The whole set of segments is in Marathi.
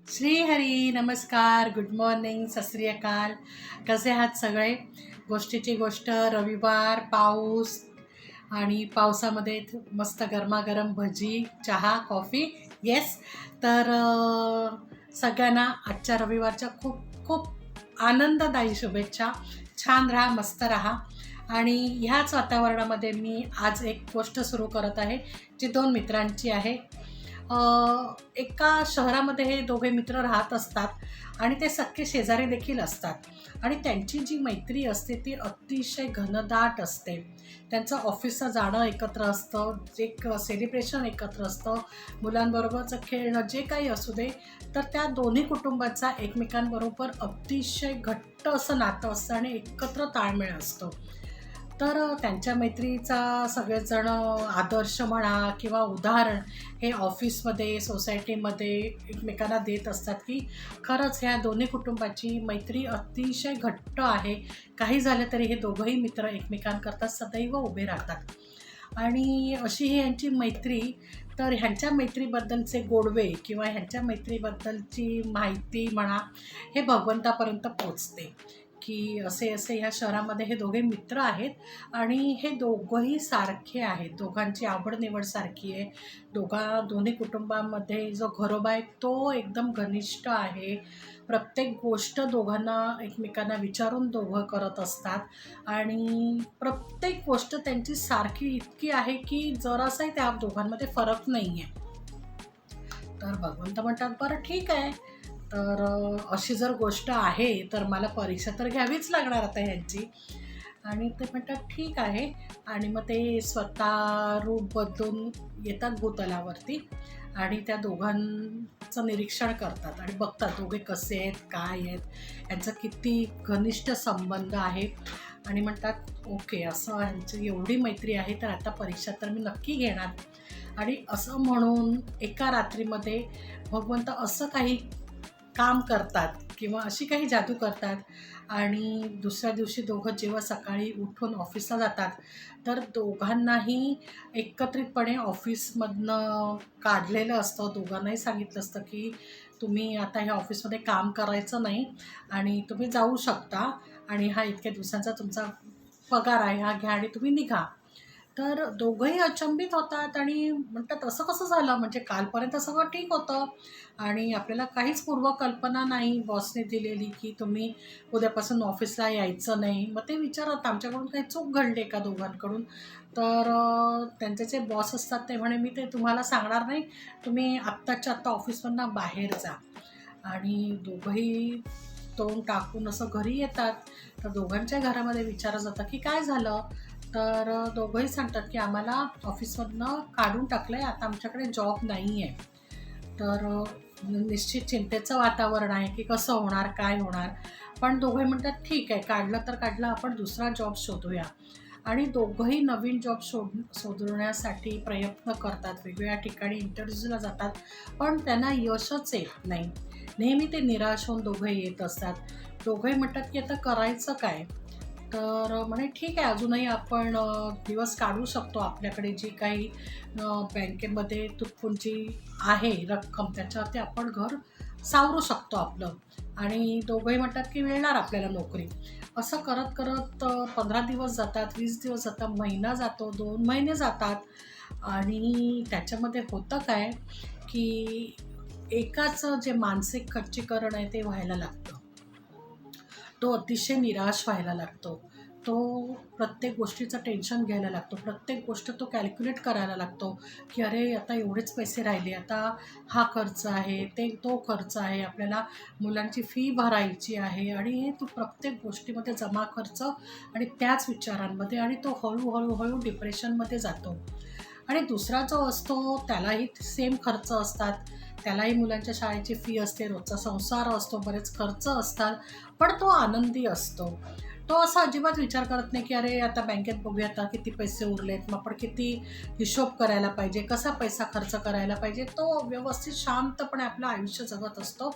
श्री हरी नमस्कार, गुड मॉर्निंग, सत श्री अकाल. कसे आहात सगळे? गोष्टीची गोष्ट, रविवार, पाऊस आणि पावसामध्ये मस्त गरमागरम भजी, चहा, कॉफी. येस. तर सगळ्यांना आजच्या रविवारच्या खूप खूप आनंददायी शुभेच्छा. छान राहा, मस्त राहा. आणि ह्याच वातावरणामध्ये मी आज एक गोष्ट सुरू करत आहे, जी दोन मित्रांची आहे. एका शहरामध्ये हे दोघे मित्र राहत असतात आणि ते सख्खे शेजारी देखील असतात. आणि त्यांची जी मैत्री असते ती अतिशय घनदाट असते. त्यांचं ऑफिसचं जाणं एकत्र असतं, एक सेलिब्रेशन एकत्र असतं, मुलांबरोबरचं खेळणं जे काही असू दे. तर त्या दोन्ही कुटुंबाचा एकमेकांबरोबर अतिशय घट्ट असं नातं असतं आणि एकत्र ताळमेळ असतो. तर त्यांच्या मैत्रीचा सगळेजण आदर्श म्हणा किंवा उदाहरण हे ऑफिसमध्ये, सोसायटीमध्ये एकमेकांना देत असतात, की खरंच ह्या दोन्ही कुटुंबाची मैत्री अतिशय घट्ट आहे. काही झालं तरी हे दोघंही मित्र एकमेकांकरता सदैव उभे राहतात. आणि अशी ही ह्यांची मैत्री. तर ह्यांच्या मैत्रीबद्दलचे गोडवे किंवा ह्यांच्या मैत्रीबद्दलची माहिती म्हणा, हे भगवंतापर्यंत पोचते, की असे असे ह्या शहरामध्ये हे दोघे मित्र आहेत आणि हे दोघंही सारखे आहेत. दोघांची आवड-निवड सारखी आहे. दोन्ही कुटुंबामध्ये जो घरोबा आहे तो एकदम घनिष्ठ आहे. प्रत्येक गोष्ट दोघांना एकमेकांना विचारून दोघं करत असतात आणि प्रत्येक गोष्ट त्यांची सारखी इतकी आहे की जरासाही त्या दोघांमध्ये फरक नाही आहे. तर भगवंत म्हणतात, बरं ठीक आहे. तर अशी जर गोष्ट आहे तर मला परीक्षा तर घ्यावीच लागणार आता ह्यांची. आणि ते म्हणतात ठीक आहे. आणि मग ते स्वतः रूप बदलून येतात भूतलावरती आणि त्या दोघांचं निरीक्षण करतात आणि बघतात दोघे कसे आहेत, काय आहेत, यांचा किती घनिष्ठ संबंध आहे. आणि म्हणतात ओके, असं ह्यांची एवढी मैत्री आहे तर आता परीक्षा तर मी नक्की घेणार. आणि असं म्हणून एका रात्रीमध्ये भगवंत असं काही काम करतात किंवा अशी काही जादू करतात आणि दुसऱ्या दिवशी दोघं जेव्हा सकाळी उठून ऑफिसला जातात तर दोघांनाही एकत्रितपणे ऑफिसमधनं काढलेलं असतं. दोघांनाही सांगितलं असतं की तुम्ही आता ह्या ऑफिसमध्ये काम करायचं नाही आणि तुम्ही जाऊ शकता आणि हा इतक्या दिवसांचा तुमचा पगार आहे, हा घ्या आणि तुम्ही निघा. तर दोघंही अचंबित होतात आणि म्हणतात असं कसं झालं, म्हणजे कालपर्यंत सगळं ठीक होतं आणि आपल्याला काहीच पूर्वकल्पना नाही बॉसने दिलेली की तुम्ही उद्यापासून ऑफिसला यायचं नाही. मग ते विचारत आमच्याकडून काही चूक घडली का दोघांकडून. तर त्यांचे जे बॉस असतात ते म्हणे मी ते तुम्हाला सांगणार नाही, तुम्ही आत्ताच्या आत्ता ऑफिसमधनं बाहेर जा. आणि दोघंही तोंड टाकून असं घरी येतात. तर दोघांच्या घरामध्ये विचारलं जातं की काय झालं. तर दोघंही सांगतात की आम्हाला ऑफिसमधनं काढून टाकलं आहे, आता आमच्याकडे जॉब नाही आहे. तर निश्चित चिंतेचं वातावरण आहे की कसं होणार, काय होणार. पण दोघंही म्हणतात ठीक आहे, काढलं तर काढलं, आपण दुसरा जॉब शोधूया. आणि दोघंही नवीन जॉब शोधण्यासाठी प्रयत्न करतात, वेगवेगळ्या ठिकाणी इंटरव्ह्यूला जातात, पण त्यांना यशच येत नाही. नेहमी ते निराश होऊन दोघंही येत असतात. दोघंही म्हणतात की आता करायचं काय. तर म्हणे ठीक आहे, अजूनही आपण दिवस काढू शकतो. आपल्याकडे जी काही बँकेमध्ये तुटपुंजी आहे रक्कम, त्याच्यावरती आपण घर सावरू शकतो आपलं. आणि दोघंही म्हणतात की मिळणार आपल्याला नोकरी. असं करत करत 15 दिवस जातात, 20 दिवस जातात, महिना जातो, 2 महिने जातात. आणि त्याच्यामध्ये होतं काय की एकाचं जे मानसिक खच्चीकरण आहे ते व्हायला लागतं. तो अतिशय निराश व्हायला लागतो. तो प्रत्येक गोष्टीचं टेन्शन घ्यायला लागतो. प्रत्येक गोष्ट तो कॅल्क्युलेट करायला लागतो, की अरे आता एवढेच पैसे राहिले, आता हा खर्च आहे, तो खर्च आहे, आपल्याला मुलांची फी भरायची आहे आणि तो प्रत्येक गोष्टीमध्ये जमा खर्च आणि त्याच विचारांमध्ये आणि तो हळूहळू डिप्रेशनमध्ये जातो. आणि दुसरा जो असतो त्यालाही सेम खर्च असतात. त्यालाही मुलांच्या शाळेची फी असते, रोजचा संसार असतो, बरेच खर्च असतात. पण तो आनंदी असतो. तो असा अजिबात विचार करत नाही की अरे आता बँकेत बघूया आता किती पैसे उरलेत, मग आपण किती हिशोब करायला पाहिजे, कसा पैसा खर्च करायला पाहिजे. तो व्यवस्थित शांतपणे आपलं आयुष्य जगत असतो.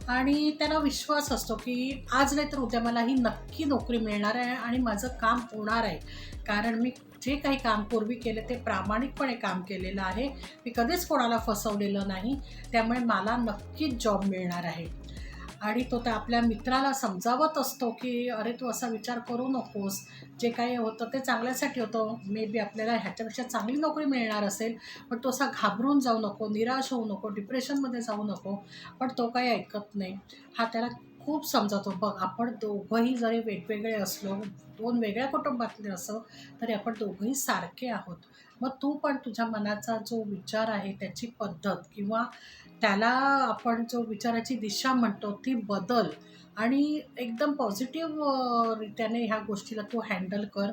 आणि त्याला विश्वास असतो की आज नाही तर उद्या मला ही नक्की नोकरी मिळणार आहे आणि माझं काम होणार आहे. कारण मी जे काही काम पूर्वी केले ते प्रामाणिकपणे काम केलेलं आहे. मी कधीच कोणाला फसवलेलं नाही. त्यामुळे मला नक्कीच जॉब मिळणार आहे. आणि तो त्या आपल्या मित्राला समजावत असतो की अरे तू असा विचार करू नकोस, जे काही होतं ते चांगल्यासाठी होतं. मे बी आपल्याला ह्याच्यापेक्षा चांगली नोकरी मिळणार असेल, पण तो असा घाबरून जाऊ नको, निराश होऊ नको, डिप्रेशनमध्ये जाऊ नको. पण तो काही ऐकत नाही. हा त्याला खूप समजावतो. बघ आपण दोघंही जरी वेगवेगळे असलो, दोन वेगळ्या कुटुंबातले असो, तरी आपण दोघंही सारखे आहोत. मग तू पण तुझ्या मनाचा जो विचार आहे त्याची पद्धत किंवा त्याला आपण जो विचाराची दिशा म्हणतो ती बदल आणि एकदम पॉझिटिव्ह रित्याने ह्या गोष्टीला तू हँडल कर.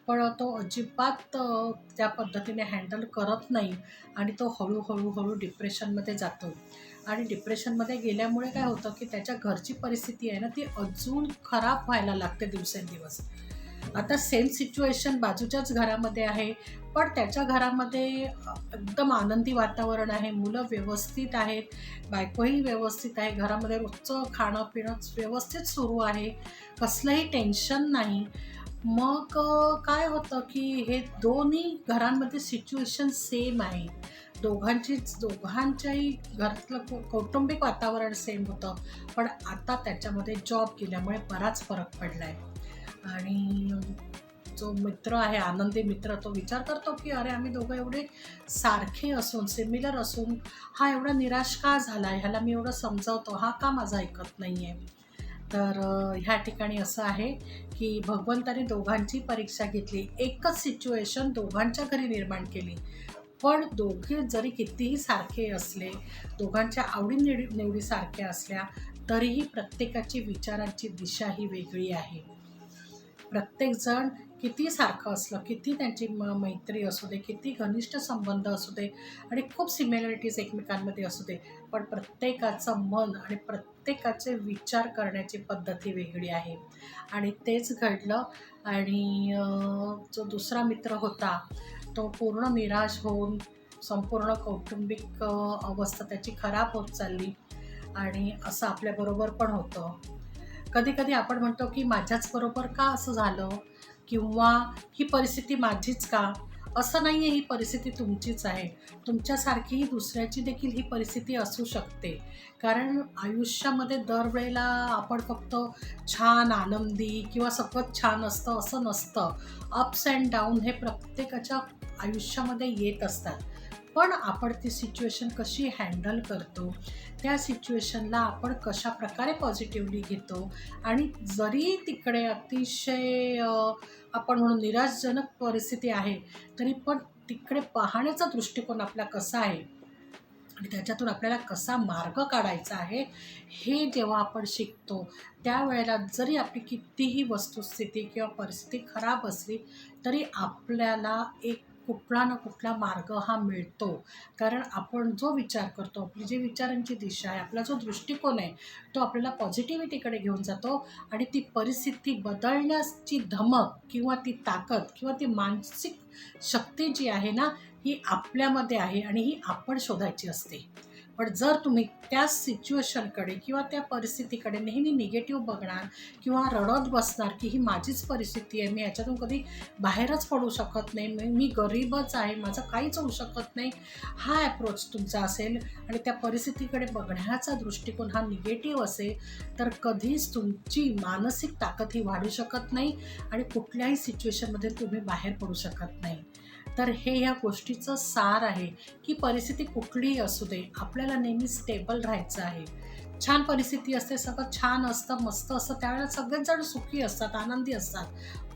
पण तो अजिबात त्या पद्धतीने हँडल करत नाही आणि तो हळूहळू डिप्रेशनमध्ये जातो. आणि डिप्रेशनमध्ये गेल्यामुळे काय होतं की त्याच्या घरची परिस्थिती आहे ना ती अजून खराब व्हायला लागते दिवसेंदिवस. आता सेम सिच्युएशन बाजूच्याच घरामध्ये आहे, पण त्याच्या घरामध्ये एकदम आनंदी वातावरण आहे, मुलं व्यवस्थित आहेत, बायकोही व्यवस्थित आहे, घरामध्ये रोजचं खाणं-पिणं व्यवस्थित सुरू आहे, कसलंही टेन्शन नाही. मग काय होतं की हे दोन्ही घरांमध्ये सिच्युएशन सेम आहे. दोघांच्याही घरातलं कौटुंबिक वातावरण सेम होतं, पण आता त्याच्यामध्ये जॉब केल्यामुळे बराच फरक पडला आहे. आणि जो मित्र आहे आनंदी मित्र तो विचार करतो की अरे आम्ही दोघं एवढे सारखे असून सिमिलर असून हा एवढा निराश का झाला आहे, ह्याला मी एवढं समजावतो, हा का माझं ऐकत नाही आहे. तर ह्या ठिकाणी असं आहे की भगवंताने दोघांची परीक्षा घेतली, एकच सिच्युएशन दोघांच्या घरी निर्माण केली. पण दोघे जरी कितीही सारखे असले, दोघांच्या आवडीनिवडी सारख्या असल्या, तरीही प्रत्येकाची विचारांची दिशा ही वेगळी आहे. प्रत्येकजण किती सारखं असलं, किती त्यांची मैत्री असू दे, किती घनिष्ठ संबंध असू दे आणि खूप सिमिलॅरिटीज एकमेकांमध्ये असू दे, पण प्रत्येकाचं मन आणि प्रत्येकाचे विचार करण्याची पद्धत ही वेगळी आहे. आणि तेच घडलं. आणि जो दुसरा मित्र होता, तो पूर्ण निराश होऊन संपूर्ण कौटुंबिक अवस्था त्याची खराब होत चालली. आणि असं आपल्याबरोबर पण होतं. कधी-कधी आपण म्हणतो, की माझ्याच बरोबर का असं झालं? किंवा ही परिस्थिती माझीच का? असं नाही आहे, ही परिस्थिती तुमचीच आहे. तुमच्यासारखी ही दुसऱ्याची देखील ही परिस्थिती असू शकते. कारण आयुष्यामध्ये दरवेळेला आपण फक्त छान, आनंदी किंवा सतत छान असतं असं नसतं. अप्स अँड डाऊन हे प्रत्येकाच्या आयुष्यामध्ये येत असतात. पण आपण ती सिच्युएशन कशी हँडल करतो, त्या सिच्युएशनला आपण कशाप्रकारे पॉझिटिव्हली घेतो आणि जरी तिकडे अतिशय आपण म्हणून निराशजनक परिस्थिती आहे, तरी पण तिकडे पाहण्याचा दृष्टिकोन आपला कसा आहे आणि त्याच्यातून आपल्याला कसा मार्ग काढायचा आहे, हे जेव्हा आपण शिकतो, त्यावेळेला जरी आपली कितीही वस्तुस्थिती किंवा परिस्थिती खराब असली, तरी आपल्याला एक कुठला ना कुठला मार्ग हा मिळतो. कारण आपण जो विचार करतो, आपली जी विचारांची दिशा आहे, आपला जो दृष्टिकोन आहे, तो आपल्याला पॉझिटिव्हिटीकडे घेऊन जातो आणि ती परिस्थिती बदलण्याची धमक किंवा ती ताकद किंवा ती मानसिक शक्ती जी आहे ना, ही आपल्यामध्ये आहे आणि ही आपण शोधायची असते. पण जर तुम्ही त्या सिच्युएशनकडे किंवा त्या परिस्थितीकडे नेहमी निगेटिव्ह बघणार किंवा रडत बसणार की ही माझीच परिस्थिती आहे, मी ह्याच्यातून कधी बाहेरच पडू शकत नाही, मी गरीबच आहे, माझं काहीच होऊ शकत नाही, हा ॲप्रोच तुमचा असेल आणि त्या परिस्थितीकडे बघण्याचा दृष्टिकोन हा निगेटिव्ह असेल, तर कधीच तुमची मानसिक ताकद ही वाढू शकत नाही आणि कुठल्याही सिच्युएशनमध्ये तुम्ही बाहेर पडू शकत नाही. तर हे ह्या गोष्टीचं सार आहे की परिस्थिती कुठलीही असू दे, आपल्याला नेहमी स्टेबल राहायचं आहे. छान परिस्थिती असते, सगळं छान असतं, मस्त असतं, त्यावेळेला सगळेच जण सुखी असतात, आनंदी असतात.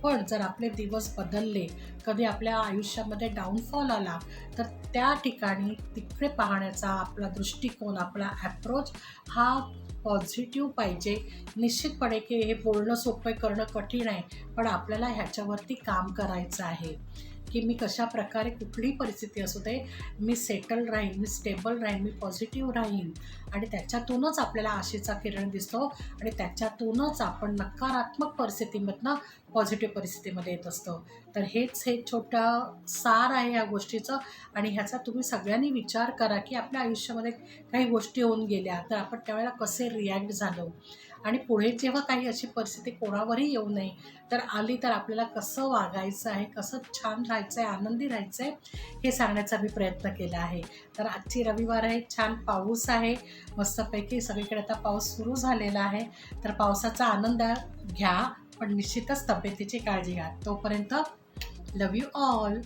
पण जर आपले दिवस बदलले, कधी आपल्या आयुष्यामध्ये डाऊनफॉल आला, तर त्या ठिकाणी तिकडे पाहण्याचा आपला दृष्टिकोन, आपला ॲप्रोच हा पॉझिटिव्ह पाहिजे. निश्चितपणे की हे बोलणं सोपं करणं कठीण आहे, पण आपल्याला ह्याच्यावरती काम करायचं आहे. की मी कशा प्रकारे कुठलीही परिस्थिती असू दे मी सेटल राहीन, मी स्टेबल राहीन, मी पॉझिटिव्ह राहीन आणि त्याच्यातूनच आपल्याला आशेचा किरण दिसतो आणि त्याच्यातूनच आपण नकारात्मक परिस्थितीमधनं पॉझिटिव्ह परिस्थितीमध्ये येत असतो. तर हेच हे छोटं सार आहे या गोष्टीचं आणि ह्याचा तुम्ही सगळ्यांनी विचार करा की आपल्या आयुष्यामध्ये काही गोष्टी होऊन गेल्या तर आपण त्यावेळेला कसे रिॲक्ट झालो आणि पुढे जेव्हा काही अशी परिस्थिती कोणावरही येऊ नये तर आली तर आपल्याला कसं वागायचं आहे, कसं छान राहायचं आहे, आनंदी राहायचं आहे हे सांगण्याचा मी प्रयत्न केला आहे. तर आजची रविवार आहे, छान पाऊस आहे, मस्तपैकी सगळीकडे आता पाऊस सुरू झालेला आहे. तर पावसाचा आनंद घ्या, पण निश्चितच तब्येतीची काळजी घ्या. तोपर्यंत लव यू ऑल.